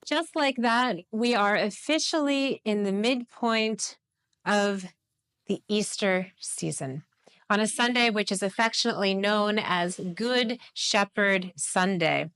Just like that, we are officially in the midpoint of the Easter season on a Sunday which is affectionately known as Good Shepherd Sunday.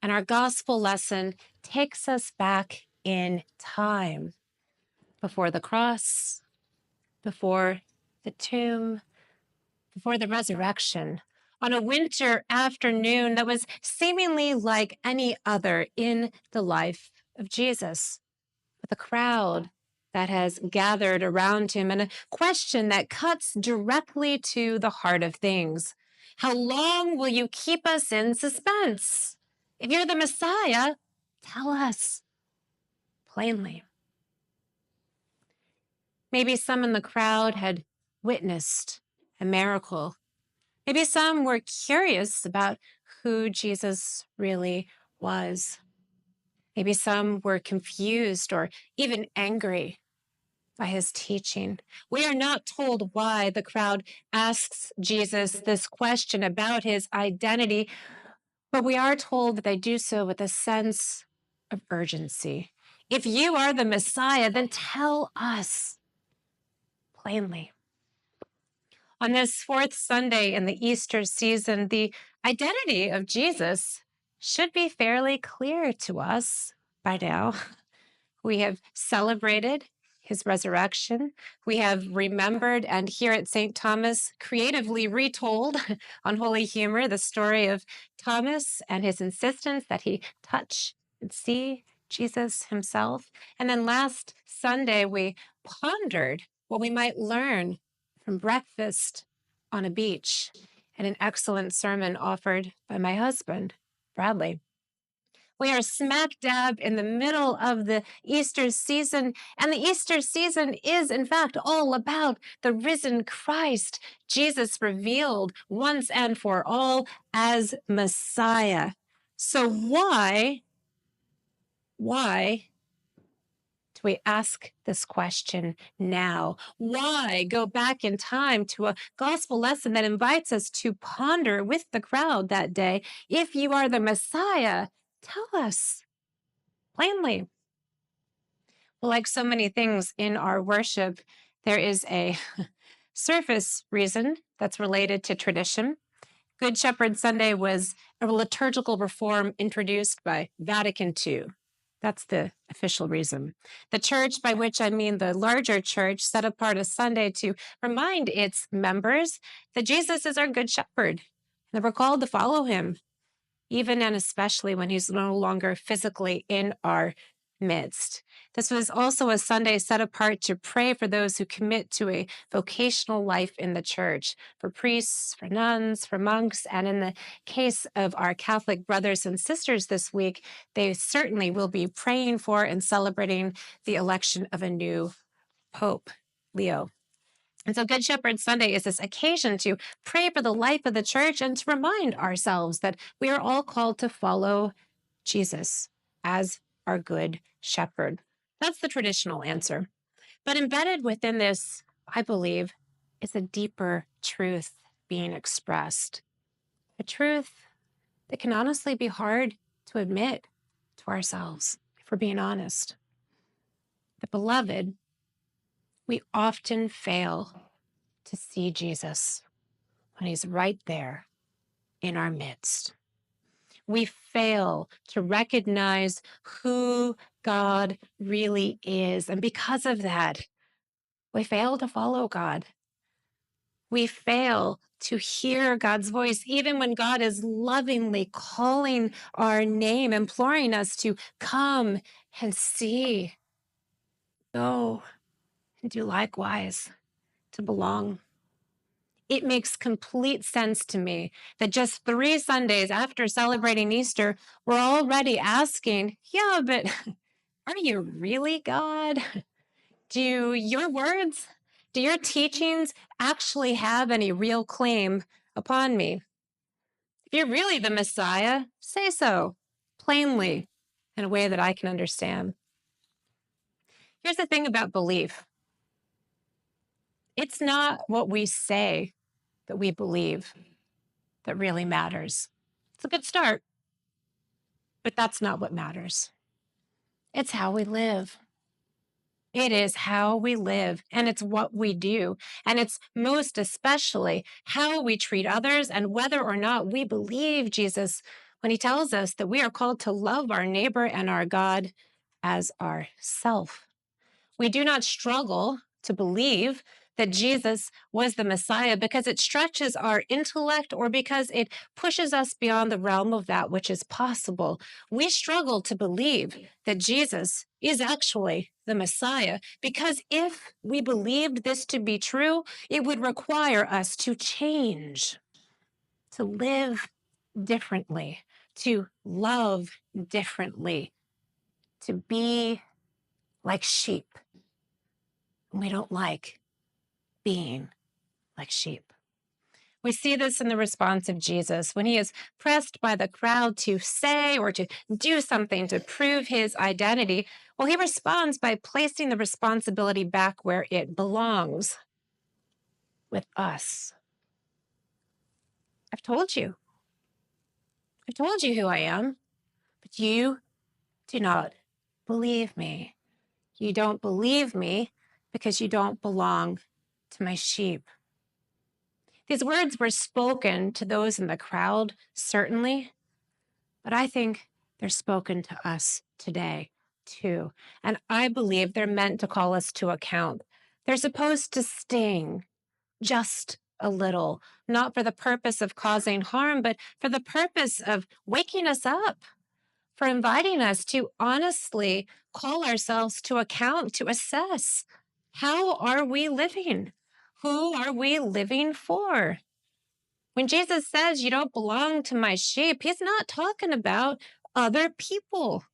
And our gospel lesson takes us back in time, before the cross, before the tomb, before the resurrection, on a winter afternoon that was seemingly like any other in the life of Jesus, with a crowd that has gathered around him and a question that cuts directly to the heart of things. How long will you keep us in suspense? If you're the Messiah, tell us plainly. Maybe some in the crowd had witnessed a miracle. Maybe some were curious about who Jesus really was. Maybe some were confused or even angry by his teaching. We are not told why the crowd asks Jesus this question about his identity, but we are told that they do so with a sense of urgency. If you are the Messiah, then tell us plainly. On this fourth Sunday in the Easter season, the identity of Jesus should be fairly clear to us by now. We have celebrated his resurrection. We have remembered and here at St. Thomas creatively retold on Holy Humor the story of Thomas and his insistence that he touch and see Jesus himself. And then last Sunday, we pondered what we might learn from breakfast on a beach and an excellent sermon offered by my husband, Bradley. We are smack dab in the middle of the Easter season, and the Easter season is, in fact, all about the risen Christ, Jesus revealed once and for all as Messiah. So why do we ask this question now? Why go back in time to a gospel lesson that invites us to ponder with the crowd that day? If you are the Messiah, tell us plainly. Well, like so many things in our worship, there is a surface reason that's related to tradition. Good Shepherd Sunday was a liturgical reform introduced by Vatican II. That's the official reason. The church, by which I mean the larger church, set apart a Sunday to remind its members that Jesus is our good shepherd, and that we're called to follow him, even and especially when he's no longer physically in our midst. This was also a Sunday set apart to pray for those who commit to a vocational life in the church, for priests, for nuns, for monks, and in the case of our Catholic brothers and sisters this week, they certainly will be praying for and celebrating the election of a new Pope, Leo. And so Good Shepherd Sunday is this occasion to pray for the life of the church and to remind ourselves that we are all called to follow Jesus as our good shepherd. That's the traditional answer. But embedded within this, I believe, is a deeper truth being expressed. A truth that can honestly be hard to admit to ourselves, if we're being honest. But beloved, we often fail to see Jesus when he's right there in our midst. We fail to recognize who God really is. And because of that, we fail to follow God. We fail to hear God's voice, even when God is lovingly calling our name, imploring us to come and see, go and do likewise, to belong. It makes complete sense to me that just 3 Sundays after celebrating Easter, we're already asking, yeah, but are you really God? Do your words, do your teachings actually have any real claim upon me? If you're really the Messiah, say so plainly in a way that I can understand. Here's the thing about belief. It's not what we say that we believe that really matters. It's a good start, but that's not what matters. It's how we live. It is how we live, and it's what we do. And it's most especially how we treat others and whether or not we believe Jesus when he tells us that we are called to love our neighbor and our God as ourself. We do not struggle to believe that Jesus was the Messiah because it stretches our intellect or because it pushes us beyond the realm of that which is possible. We struggle to believe that Jesus is actually the Messiah because if we believed this to be true, it would require us to change, to live differently, to love differently, to be like sheep. We don't like being like sheep. We see this in the response of Jesus when he is pressed by the crowd to say or to do something to prove his identity. Well, he responds by placing the responsibility back where it belongs, with us. I've told you. I've told you who I am, but you do not believe me. You don't believe me because you don't belong to my sheep. These words were spoken to those in the crowd, certainly, but I think they're spoken to us today, too. And I believe they're meant to call us to account. They're supposed to sting just a little, not for the purpose of causing harm, but for the purpose of waking us up, for inviting us to honestly call ourselves to account, to assess how are we living? Who are we living for? When Jesus says you don't belong to my sheep, he's not talking about other people,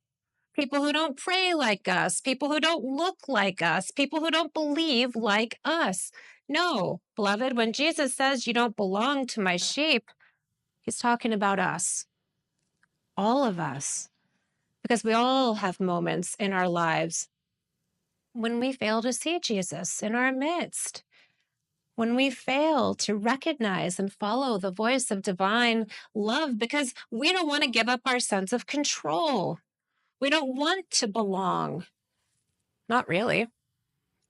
people who don't pray like us, people who don't look like us, people who don't believe like us. No, beloved, when Jesus says you don't belong to my sheep, he's talking about us, all of us, because we all have moments in our lives when we fail to see Jesus in our midst, when we fail to recognize and follow the voice of divine love because we don't want to give up our sense of control. We don't want to belong. Not really,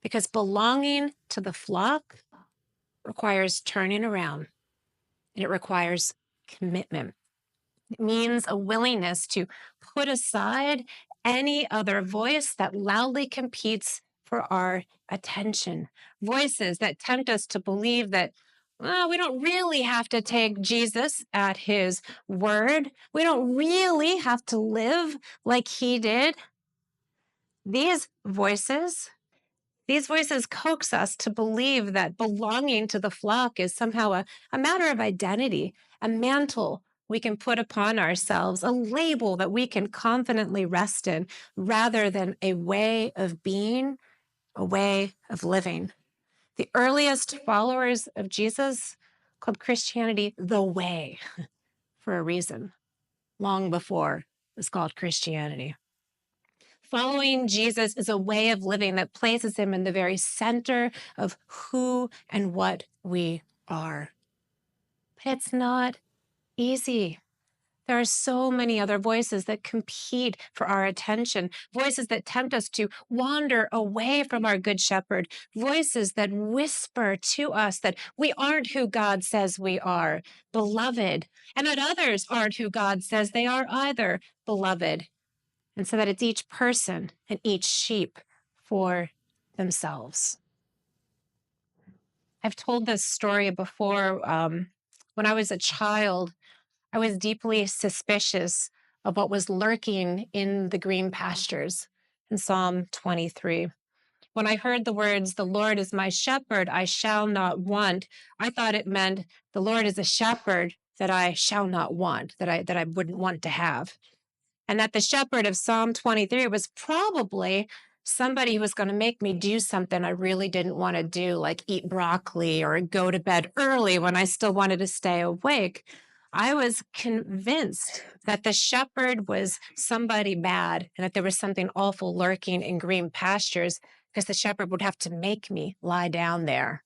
because belonging to the flock requires turning around and it requires commitment. It means a willingness to put aside any other voice that loudly competes for our attention. Voices that tempt us to believe that, well, we don't really have to take Jesus at his word. We don't really have to live like he did. These voices these voices coax us to believe that belonging to the flock is somehow a matter of identity, a mantle we can put upon ourselves, a label that we can confidently rest in, rather than a way of being, a way of living. The earliest followers of Jesus called Christianity the way for a reason, long before it was called Christianity. Following Jesus is a way of living that places him in the very center of who and what we are. But it's not easy. There are so many other voices that compete for our attention, voices that tempt us to wander away from our good shepherd, voices that whisper to us that we aren't who God says we are, beloved, and that others aren't who God says they are either, beloved. And so that it's each person and each sheep for themselves. I've told this story before. When I was a child, I was deeply suspicious of what was lurking in the green pastures in Psalm 23. When I heard the words, "The Lord is my shepherd, I shall not want," I thought it meant the Lord is a shepherd that I shall not want, that I wouldn't want to have. And that the shepherd of Psalm 23 was probably somebody who was going to make me do something I really didn't want to do, like eat broccoli or go to bed early when I still wanted to stay awake. I was convinced that the shepherd was somebody bad and that there was something awful lurking in green pastures because the shepherd would have to make me lie down there.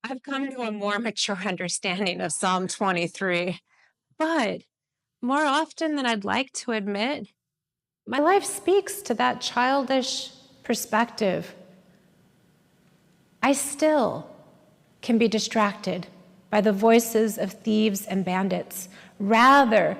I've come to a more mature understanding of Psalm 23, but more often than I'd like to admit, My life speaks to that childish perspective. I still can be distracted by the voices of thieves and bandits, rather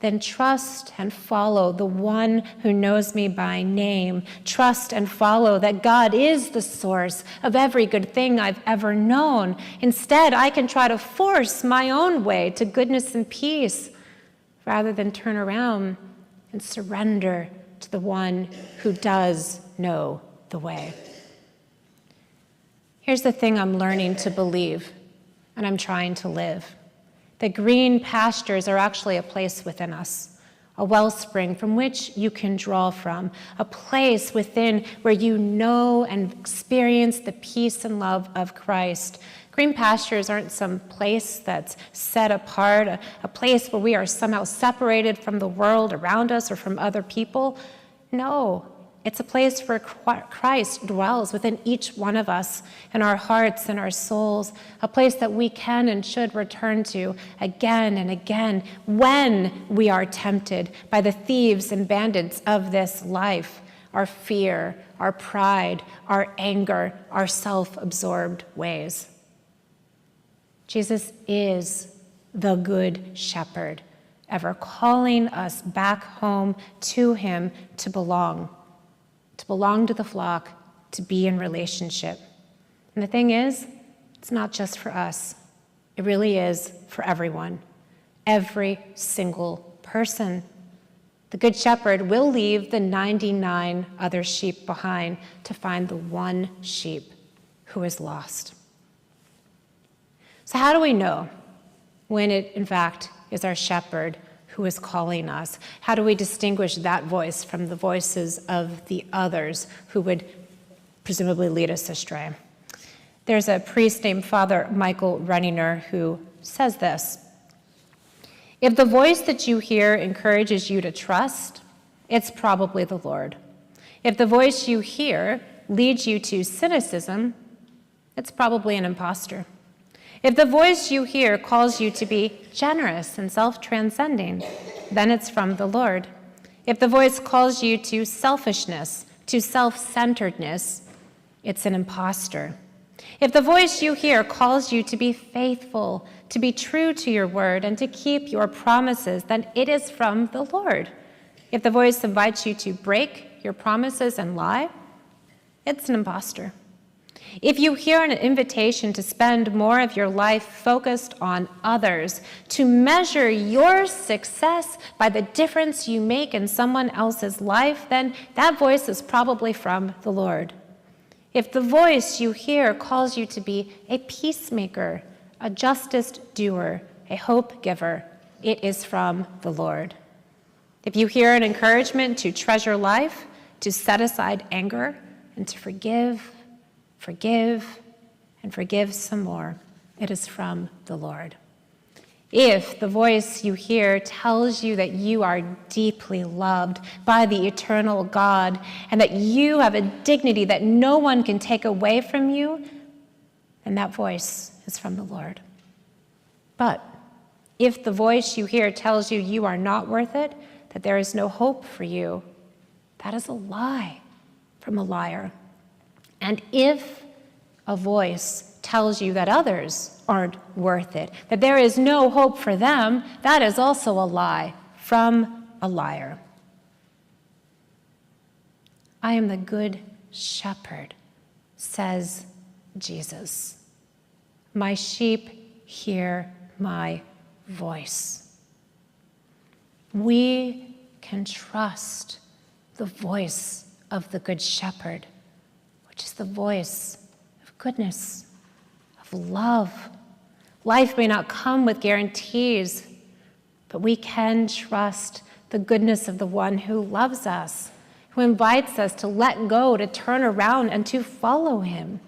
than trust and follow the one who knows me by name. Trust and follow that God is the source of every good thing I've ever known. Instead, I can try to force my own way to goodness and peace, rather than turn around and surrender to the one who does know the way. Here's the thing I'm learning to believe, and I'm trying to live. The green pastures are actually a place within us, a wellspring from which you can draw from, a place within where you know and experience the peace and love of Christ. Green pastures aren't some place that's set apart, a place where we are somehow separated from the world around us or from other people. No, it's a place where Christ dwells within each one of us, in our hearts and our souls, a place that we can and should return to again and again when we are tempted by the thieves and bandits of this life, our fear, our pride, our anger, our self-absorbed ways. Jesus is the Good Shepherd, ever calling us back home to him to belong to the flock, to be in relationship. And the thing is, it's not just for us. It really is for everyone, every single person. The Good Shepherd will leave the 99 other sheep behind to find the one sheep who is lost. So how do we know when it, in fact, is our shepherd who is calling us? How do we distinguish that voice from the voices of the others who would presumably lead us astray? There's a priest named Father Michael Runninger who says this: if the voice that you hear encourages you to trust, it's probably the Lord. If the voice you hear leads you to cynicism, it's probably an imposter. If the voice you hear calls you to be generous and self-transcending, then it's from the Lord. If the voice calls you to selfishness, to self-centeredness, it's an imposter. If the voice you hear calls you to be faithful, to be true to your word, and to keep your promises, then it is from the Lord. If the voice invites you to break your promises and lie, it's an imposter. If you hear an invitation to spend more of your life focused on others, to measure your success by the difference you make in someone else's life, then that voice is probably from the Lord. If the voice you hear calls you to be a peacemaker, a justice doer, a hope giver, it is from the Lord. If you hear an encouragement to treasure life, to set aside anger, and to forgive, and forgive some more, it is from the Lord. If the voice you hear tells you that you are deeply loved by the eternal God and that you have a dignity that no one can take away from you, then that voice is from the Lord. But if the voice you hear tells you you are not worth it, that there is no hope for you, that is a lie from a liar. And if a voice tells you that others aren't worth it, that there is no hope for them, that is also a lie from a liar. I am the good shepherd, says Jesus. My sheep hear my voice. We can trust the voice of the good shepherd, which is the voice of goodness, of love. Life may not come with guarantees, but we can trust the goodness of the one who loves us, who invites us to let go, to turn around, and to follow him.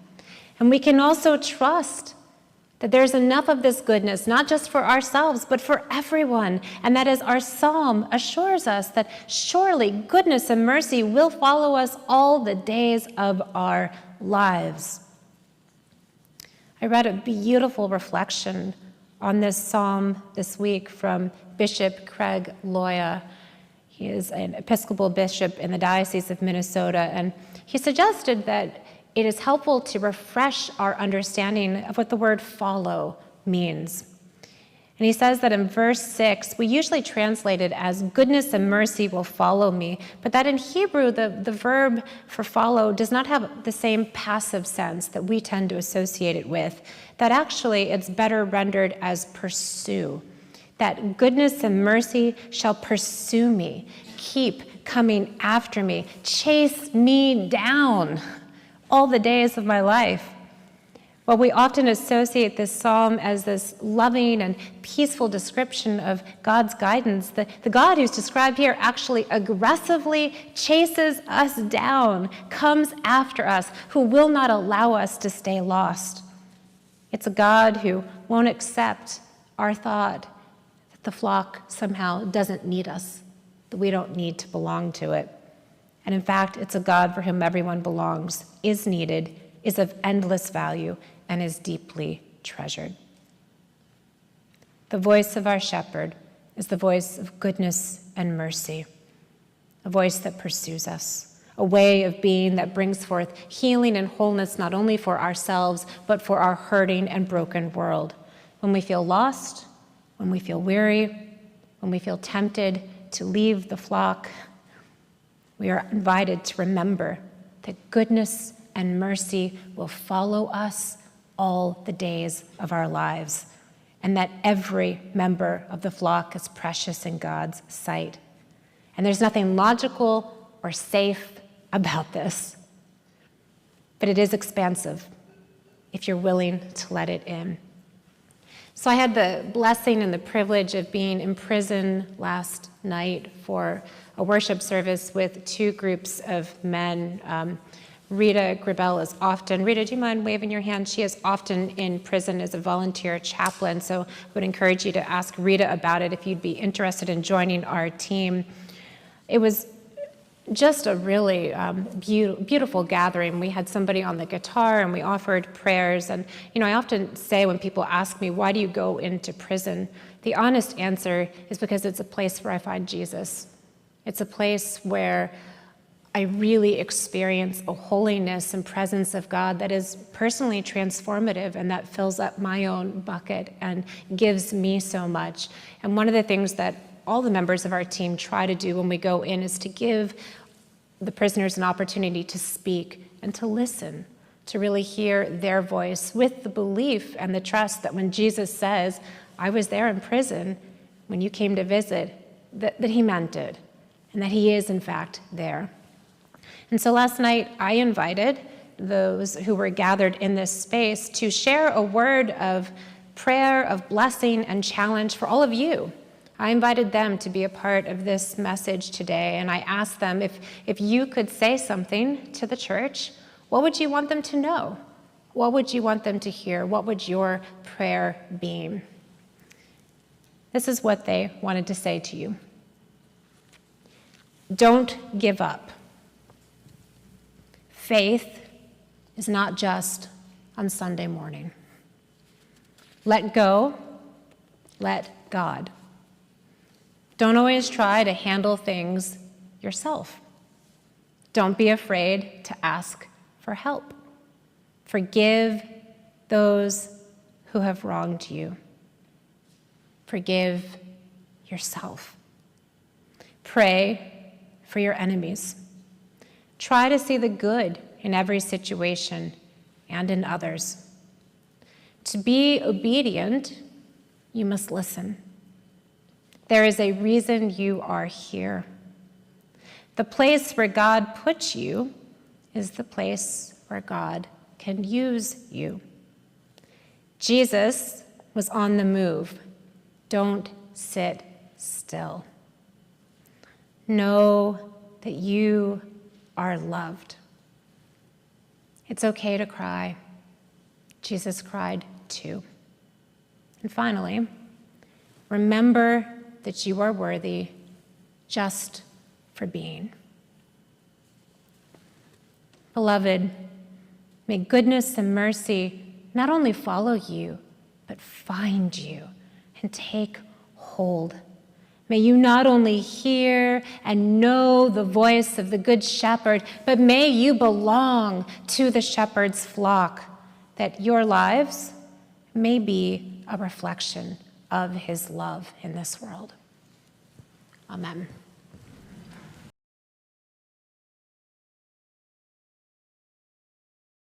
And we can also trust that there's enough of this goodness, not just for ourselves, but for everyone. And that as our psalm assures us that surely goodness and mercy will follow us all the days of our lives. I read a beautiful reflection on this psalm this week from Bishop Craig Loya. He is an Episcopal bishop in the Diocese of Minnesota, and he suggested that it is helpful to refresh our understanding of what the word follow means. And he says that in verse 6, we usually translate it as goodness and mercy will follow me, but that in Hebrew, the verb for follow does not have the same passive sense that we tend to associate it with, that actually it's better rendered as pursue, that goodness and mercy shall pursue me, keep coming after me, chase me down all the days of my life. Well, we often associate this psalm as this loving and peaceful description of God's guidance. The God who's described here actually aggressively chases us down, comes after us, who will not allow us to stay lost. It's a God who won't accept our thought that the flock somehow doesn't need us, that we don't need to belong to it. And in fact, it's a God for whom everyone belongs, is needed, is of endless value, and is deeply treasured. The voice of our shepherd is the voice of goodness and mercy, a voice that pursues us, a way of being that brings forth healing and wholeness not only for ourselves, but for our hurting and broken world. When we feel lost, when we feel weary, when we feel tempted to leave the flock, we are invited to remember that goodness and mercy will follow us all the days of our lives, and that every member of the flock is precious in God's sight. And there's nothing logical or safe about this, but it is expansive if you're willing to let it in. So I had the blessing and the privilege of being in prison last night for a worship service with two groups of men. Rita Gribel is often, Rita, do you mind waving your hand? She is often in prison as a volunteer chaplain, so I would encourage you to ask Rita about it if you'd be interested in joining our team. It was just a really beautiful gathering. We had somebody on the guitar and we offered prayers. And, I often say when people ask me, why do you go into prison? The honest answer is because it's a place where I find Jesus. It's a place where I really experience a holiness and presence of God that is personally transformative and that fills up my own bucket and gives me so much. And one of the things that all the members of our team try to do when we go in is to give the prisoners an opportunity to speak and to listen, to really hear their voice with the belief and the trust that when Jesus says, I was there in prison when you came to visit, that he meant it and that he is in fact there. And so last night, I invited those who were gathered in this space to share a word of prayer, of blessing, and challenge for all of you. I invited them to be a part of this message today, and I asked them if you could say something to the church, what would you want them to know? What would you want them to hear? What would your prayer be? This is what they wanted to say to you. Don't give up. Faith is not just on Sunday morning. Let go, let God. Don't always try to handle things yourself. Don't be afraid to ask for help. Forgive those who have wronged you. Forgive yourself. Pray for your enemies. Try to see the good in every situation and in others. To be obedient, you must listen. There is a reason you are here. The place where God puts you is the place where God can use you. Jesus was on the move. Don't sit still. Know that you are loved. It's okay to cry. Jesus cried too. And finally, remember that you are worthy just for being. Beloved, may goodness and mercy not only follow you, but find you and take hold. May you not only hear and know the voice of the Good Shepherd, but may you belong to the shepherd's flock, that your lives may be a reflection of his love in this world. Amen.